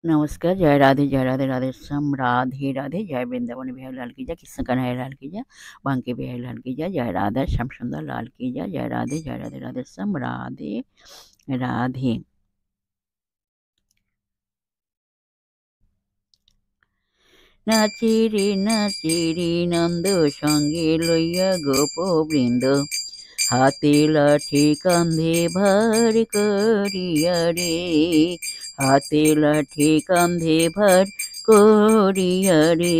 नमस्कार, जय राधे राधे श्याम राधे राधे, जय वृंदावन बिहारी लाल की जय, कृष्ण कन्हैया लाल की जय, बांके बिहारी लाल की जय राधा श्याम सुंदर लाल की जय राधे राधे श्याम राधे राधे। নাচে রে নন্দ সঙ্গে লইয়া গোপবৃন্দ, হাতে লাঠি কান্ধে ভার করিয়া রে, হাতে লাঠি কান্ধে ভার করিয়া রে।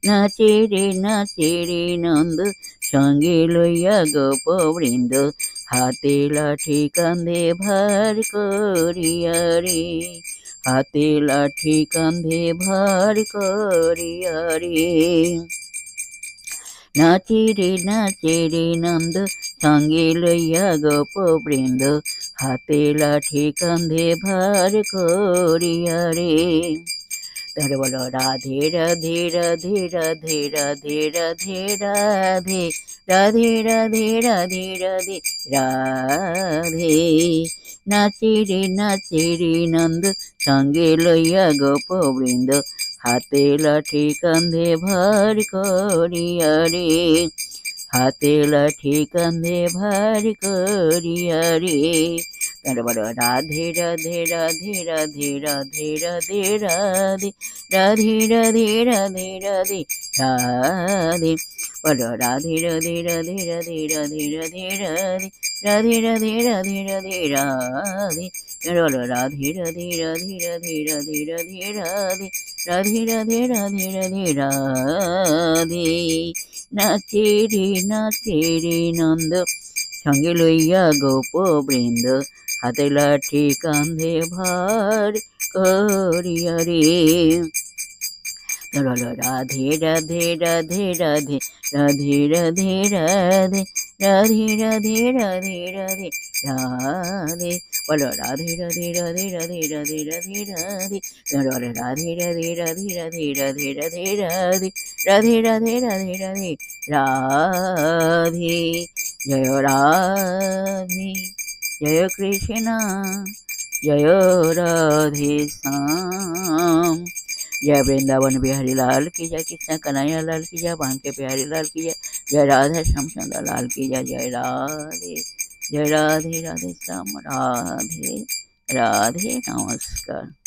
নাচে রে নন্দ সঙ্গে লইয়া গোপবৃন্দ, হাতে লাঠি কান্ধে ভার করিয়া রে, হাতে লাঠি কান্ধে ভার করিয়া রে। নাচে রে নন্দ সঙ্গে লইয়া গোপবৃন্দ, হাতে লাঠি কান্ধে ভার করিয়া রে। তাহলে বলো রাধে রাধে রাধে রাধে রাধে রাধে রাধে রাধে রাধে রাধে রাধে রাধে। নাচে রে নন্দ সঙ্গে লইয়া গোপবৃন্দ, হাতে লাঠি কান্ধে ভার করিয়া রে, হাতে লাঠি কান্ধে ভার করিয়া রে। তাহলে বলো রাধে রাধে রাধে রাধে রাধে রাধে রাধে রাধে রাধে রাধে রাধে রাধে। বলো রাধে রাধে রাধে রাধে রাধে রাধে রাধে রাধে রাধে রাধে রাধে রাধে। বলো রাধে রাধে রাধে রাধে রাধে রাধে রাধে রাধে রাধে রাধে রাধে রাধে। নাচে রে নন্দ সঙ্গে লইয়া গোপবৃন্দ, হাতে লাঠি কান্ধে ভার করিয়া রে। রাধে রাধে রাধে রাধে রাধে রাধে রাধে রাধে রাধে রাধে রাধে রাধে। বলো রাধে রাধে রাধে রাধে রাধে রাধে রাধে রাধে রাধে রাধে রাধে রাধে রাধে রাধে রাধে রাধে রাধে রাধে রাধে। জয় রাধে জয় কৃষ্ণ जय राधे श्याम। जय वृंदावन बिहारी लाल की जय, कृष्ण कन्हैया लाल की जय, बांके बिहारी लाल की जय, जय राधा श्याम सुंदर लाल की जय। जय राधे राधे श्याम राधे राधे। नमस्कार।